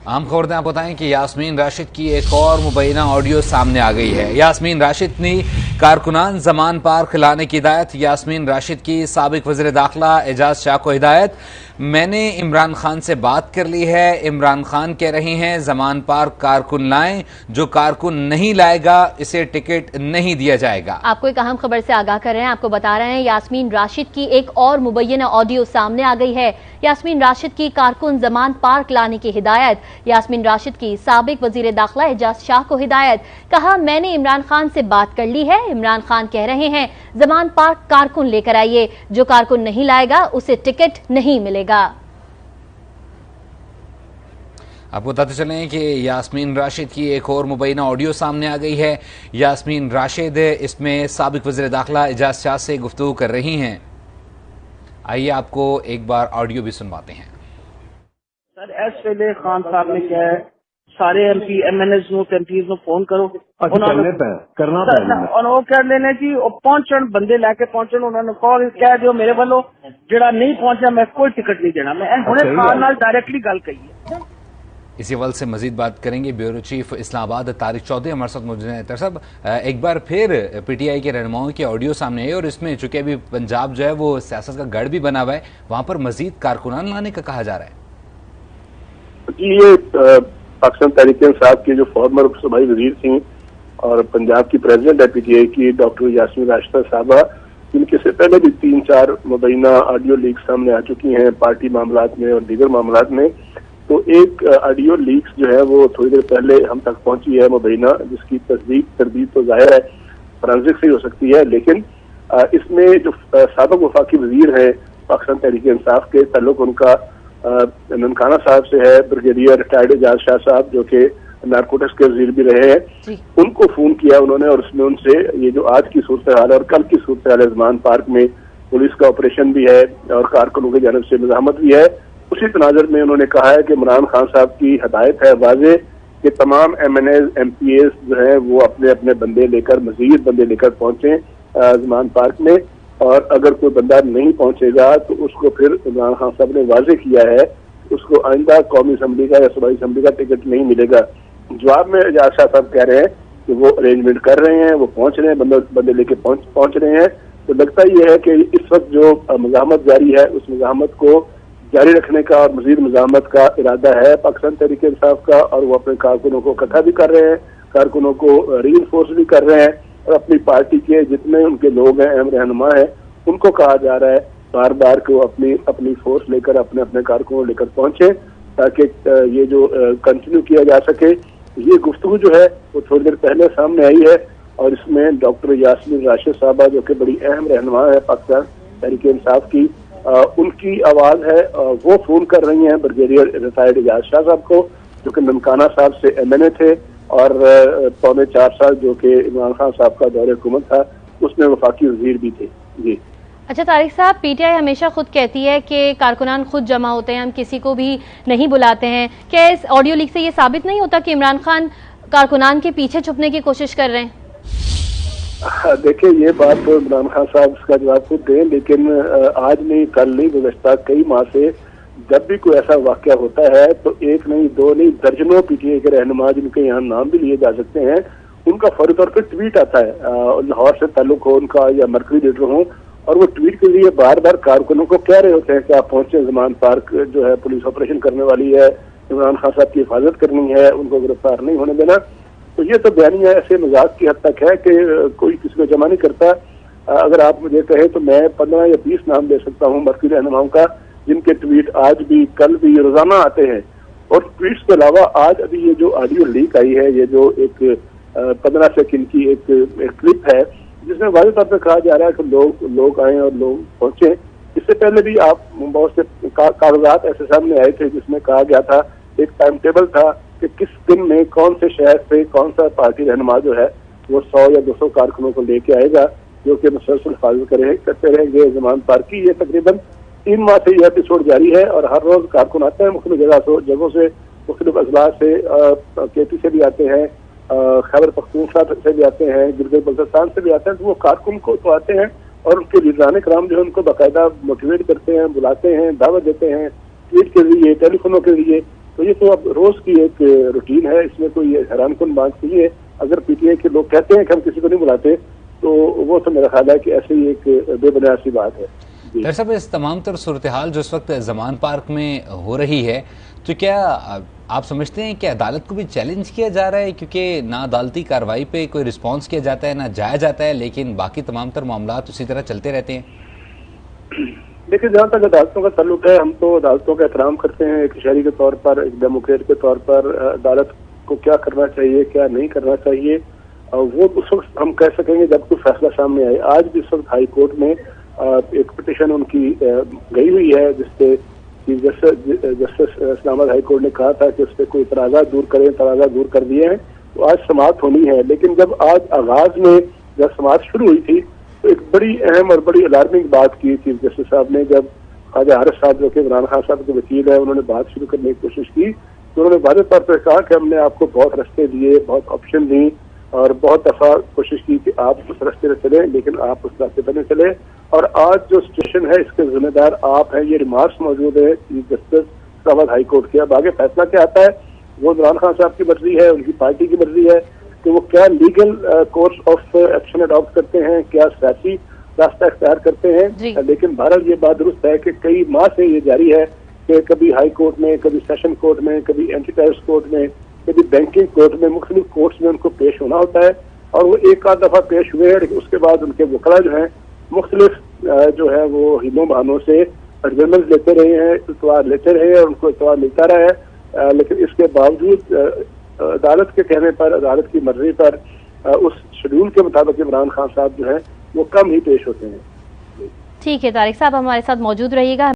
عام خبر آپ بتائیں کہ یاسمین راشد کی ایک اور مبینہ آڈیو سامنے آ گئی ہے۔ یاسمین راشد نے کارکنان زمان پارک لانے کی ہدایت۔ یاسمین راشد کی سابق وزیر داخلہ اعجاز شاہ کو ہدایت، میں نے عمران خان سے بات کر لی ہے، عمران خان کہہ رہے ہیں زمان پارک کارکن لائیں، جو کارکن نہیں لائے گا اسے ٹکٹ نہیں دیا جائے گا۔ آپ کو ایک اہم خبر سے آگاہ کر رہے ہیں، آپ کو بتا رہے ہیں یاسمین راشد کی ایک اور مبینہ آڈیو سامنے آ گئی ہے۔ یاسمین راشد کی کارکن زمان پارک لانے کی ہدایت، یاسمین راشد کی سابق وزیر داخلہ اعجاز شاہ کو ہدایت، کہا میں نے عمران خان سے بات کر لی ہے، عمران خان کہہ رہے ہیں زمان پارک کارکن لے کر آئیے، جو کارکن نہیں لائے گا اسے ٹکٹ نہیں ملے گا۔ آپ کو بتاتے چلیں کہ یاسمین راشد کی ایک اور مبینہ آڈیو سامنے آ گئی ہے۔ یاسمین راشد اس میں سابق وزیر داخلہ اعجاز شاہ سے گفتگو کر رہی ہیں۔ آئیے آپ کو ایک بار آڈیو بھی سنواتے ہیں۔ سر ایس ویلے خان صاحب نے کیا ہے سارے M P M N S no M no phone کرو کرنا وہ کر لینے جی پہنچن بندے لے کے پہنچن، انہوں نے کال کہہ دیو میرے والوں جڑا نہیں پہنچا میں کوئی ٹکٹ نہیں دینا، میں ہنے خان نال ڈائریکٹلی گل کہی ہے۔ اسی حوالے سے مزید بات کریں گے بیورو چیف اسلام آباد طارق چودھری ہمارے ساتھ موجود ہیں۔ طارق صاحب، ایک بار پھر پی ٹی آئی کے رہنماؤں کی آڈیو سامنے آئی اور اس میں چونکہ ابھی پنجاب جو ہے وہ سیاست کا گڑھ بھی بنا ہوا ہے، وہاں پر مزید کارکنان لانے کا کہا جا رہا ہے۔ جی، یہ پاکستان تحریک انصاف کی جو فارمر صوبائی وزیر تھیں اور پنجاب کی پریزیڈنٹ ہے پی ٹی آئی کی ڈاکٹر یاسمین راشدہ صاحبہ، ان کے سے پہلے بھی 3-4 مبینہ آڈیو لیک سامنے آ چکی ہیں پارٹی معاملات میں اور دیگر معاملات میں۔ تو ایک آڈیو لیکس جو ہے وہ تھوڑی دیر پہلے ہم تک پہنچی ہے مبینہ، جس کی تردید تو ظاہر ہے فرانسک سے ہی ہو سکتی ہے، لیکن اس میں جو سابق وفاقی وزیر ہیں پاکستان تحریک انصاف کے، تعلق ان کا ننکانہ صاحب سے ہے، بریگیڈیئر ریٹائرڈ اعجاز شاہ صاحب جو کہ نارکوٹکس کے وزیر بھی رہے ہیں، ان کو فون کیا انہوں نے اور اس میں ان سے یہ جو آج کی صورتحال ہے اور کل کی صورتحال ہے زمان پارک میں پولیس کا آپریشن بھی ہے اور کارکنوں کی جانب سے مزاحمت بھی ہے، اسی تناظر میں انہوں نے کہا ہے کہ عمران خان صاحب کی ہدایت ہے واضح کہ تمام M N Es M P Es جو ہیں وہ اپنے اپنے بندے لے کر مزید بندے لے کر پہنچیں زمان پارک میں، اور اگر کوئی بندہ نہیں پہنچے گا تو اس کو پھر عمران خان صاحب نے واضح کیا ہے اس کو آئندہ قومی اسمبلی کا یا صوبائی اسمبلی کا ٹکٹ نہیں ملے گا۔ جواب میں اعجاز شاہ صاحب کہہ رہے ہیں کہ وہ ارینجمنٹ کر رہے ہیں، وہ پہنچ رہے ہیں، بندے لے کے پہنچ رہے ہیں۔ تو لگتا یہ ہے کہ اس وقت جو مزاحمت جاری ہے اس مزاحمت کو جاری رکھنے کا اور مزید مزاحمت کا ارادہ ہے پاکستان تحریک انصاف کا، اور وہ اپنے کارکنوں کو اکٹھا بھی کر رہے ہیں، کارکنوں کو ری انفورس بھی کر رہے ہیں، اور اپنی پارٹی کے جتنے ان کے لوگ ہیں اہم رہنما ہیں ان کو کہا جا رہا ہے بار بار کہ وہ اپنی فورس لے کر اپنے اپنے کارکنوں لے کر پہنچے تاکہ یہ جو کنٹینیو کیا جا سکے۔ یہ گفتگو جو ہے وہ تھوڑی دیر پہلے سامنے آئی ہے اور اس میں ڈاکٹر یاسمین راشد صاحبہ جو کہ بڑی اہم رہنما ہے پاکستان تحریک انصاف کی، ان کی آواز ہے، وہ فون کر رہی ہیں بریگیڈیئر ریٹائرڈ اعجاز شاہ صاحب کو جو کہ ننکانہ صاحب سے ایم این اے تھے اور 4.25 سال جو کہ عمران خان صاحب کا دور حکومت تھا اس میں وفاقی وزیر بھی تھے۔ جی اچھا طارق صاحب، پی ٹی آئی ہمیشہ خود کہتی ہے کہ کارکنان خود جمع ہوتے ہیں، ہم کسی کو بھی نہیں بلاتے ہیں، کیا اس آڈیو لیک سے یہ ثابت نہیں ہوتا کہ عمران خان کارکنان کے پیچھے چھپنے کی کوشش کر رہے ہیں؟ دیکھیں یہ بات تو عمران خان صاحب اس کا جواب خود دیں، لیکن آج نہیں کل نہیں گزشتہ کئی ماہ سے جب بھی کوئی ایسا واقعہ ہوتا ہے تو ایک نہیں دو نہیں درجنوں پی ٹی آئی کے رہنما جن کے یہاں نام بھی لیے جا سکتے ہیں ان کا فوری طور پر ٹویٹ آتا ہے، لاہور سے تعلق ہو ان کا یا مرکزی لیڈر ہوں، اور وہ ٹویٹ کے لیے بار بار کارکنوں کو کہہ رہے ہوتے ہیں کہ آپ پہنچے، زمان پارک جو ہے پولیس آپریشن کرنے والی ہے، عمران خان صاحب کی حفاظت کرنی ہے، ان کو گرفتار نہیں ہونے دینا۔ تو یہ تو بیانیہ ایسے مزاج کی حد تک ہے کہ کوئی کسی کو جمع نہیں کرتا۔ اگر آپ مجھے کہیں تو میں 15 یا 20 نام دے سکتا ہوں مرکزی رہنماؤں کا جن کے ٹویٹ آج بھی کل بھی روزانہ آتے ہیں، اور ٹویٹس کے علاوہ آج ابھی یہ جو آڈیو لیک آئی ہے، یہ جو ایک 15 سیکنڈ کی ایک کلپ ہے جس میں واضح طور پہ کہا جا رہا ہے کہ لوگ آئیں اور لوگ پہنچے۔ اس سے پہلے بھی آپ بہت سے کاغذات ایسے سامنے آئے تھے جس میں کہا گیا تھا، ایک ٹائم ٹیبل تھا کہ کس دن میں کون سے شہر سے کون سا پارٹی رہنما جو ہے وہ 100 یا 200 کارکنوں کو لے کے آئے گا جو کہ مسلسل حفاظت کرتے رہیں گے زمان پارک کی۔ یہ تقریباً 3 ماہ سے یہ ایپیسوڈ جاری ہے اور ہر روز کارکن آتے ہیں مختلف جگہوں سے، مختلف اضلاع سے، کے پی سے بھی آتے ہیں، خیبر پختونخوا سے بھی آتے ہیں، گلگت بلتستان سے بھی آتے ہیں۔ تو وہ کارکن کو تو آتے ہیں اور ان کے لیڈران کرام جو ہے ان کو باقاعدہ موٹیویٹ کرتے ہیں، بلاتے ہیں، دعوت دیتے ہیں، ٹویٹ کے ذریعے، ٹیلی فونوں کے ذریعے۔ تو یہ تو اب روز کی ایک روٹین ہے، اس میں کوئی حیران کن بات نہیں ہے۔ اگر پی ٹی آئی کے لوگ کہتے ہیں کہ ہم کسی کو نہیں بلاتے تو وہ تو میرا خیال ہے کہ ایسے ہی ایک بے بنیاد سی بات ہے۔ ڈاکٹر صاحب، اس تمام تر صورتحال جو اس وقت زمان پارک میں ہو رہی ہے تو کیا آپ سمجھتے ہیں کہ عدالت کو بھی چیلنج کیا جا رہا ہے، کیونکہ نہ عدالتی کارروائی پہ کوئی رسپانس کیا جاتا ہے نہ جایا جاتا ہے، لیکن باقی تمام تر معاملات اسی طرح چلتے رہتے ہیں؟ دیکھیں، جہاں تک عدالتوں کا تعلق ہے، ہم تو عدالتوں کا احترام کرتے ہیں ایک شہری کے طور پر، ایک ڈیموکریٹ کے طور پر۔ عدالت کو کیا کرنا چاہیے کیا نہیں کرنا چاہیے وہ اس وقت ہم کہہ سکیں گے جب کوئی فیصلہ سامنے آئے۔ آج بھی اس وقت ہائی کورٹ میں ایک پٹیشن ان کی گئی ہوئی ہے جس پہ چیف جسٹس اسلام آباد ہائی کورٹ نے کہا تھا کہ اس پہ کوئی اعتراضات دور کریں، اعتراضات دور کر دیے ہیں، تو آج سماعت ہونی ہے۔ لیکن جب آج آغاز میں جب سماعت شروع ہوئی تھی تو ایک بڑی اہم اور بڑی الارمنگ بات کی چیف جسٹس صاحب نے، جب خواجہ حارث صاحب جو کہ عمران خان صاحب کے وکیل ہیں، انہوں نے بات شروع کرنے کی کوشش کی تو انہوں نے واضح طور پر کہا کہ ہم نے آپ کو بہت رستے دیے، بہت آپشن دی اور بہت دفعہ کوشش کی کہ آپ اس راستے پہ چلیں، لیکن آپ اس راستے پہ نہیں چلے، اور آج جو سچویشن ہے اس کے ذمہ دار آپ ہیں۔ یہ ریمارکس موجود ہے چیف جسٹس اسلام آباد ہائی کورٹ کے۔ اب آگے فیصلہ کیا آتا ہے وہ عمران خان صاحب کی مرضی ہے، ان کی پارٹی کی مرضی ہے کہ وہ کیا legal course of action adopt کرتے ہیں، کیا سیاسی راستہ اختیار کرتے ہیں۔ لیکن بہرحال یہ بات درست ہے کہ کئی ماہ سے یہ جاری ہے کہ کبھی ہائی کورٹ میں، کبھی سیشن کورٹ میں، کبھی اینٹی ٹیررسٹ کورٹ میں، کبھی بینکنگ کورٹ میں، مختلف کورٹس میں ان کو پیش ہونا ہوتا ہے، اور وہ ایک آدھ دفعہ پیش ہوئے ہیں، لیکن اس کے بعد ان کے وکلا جو ہیں مختلف جو ہے وہ ہیلوں بہانوں سے ایڈجرمنٹ لیتے رہے ہیں، اتوار لیتے رہے ہیں اور ان کو اتوار ملتا رہا ہے، لیکن اس کے باوجود عدالت کے کہنے پر، عدالت کی مرضی پر، اس شیڈول کے مطابق عمران خان صاحب جو ہیں وہ کم ہی پیش ہوتے ہیں۔ ٹھیک ہے طارق صاحب، ہمارے ساتھ موجود رہیے گا۔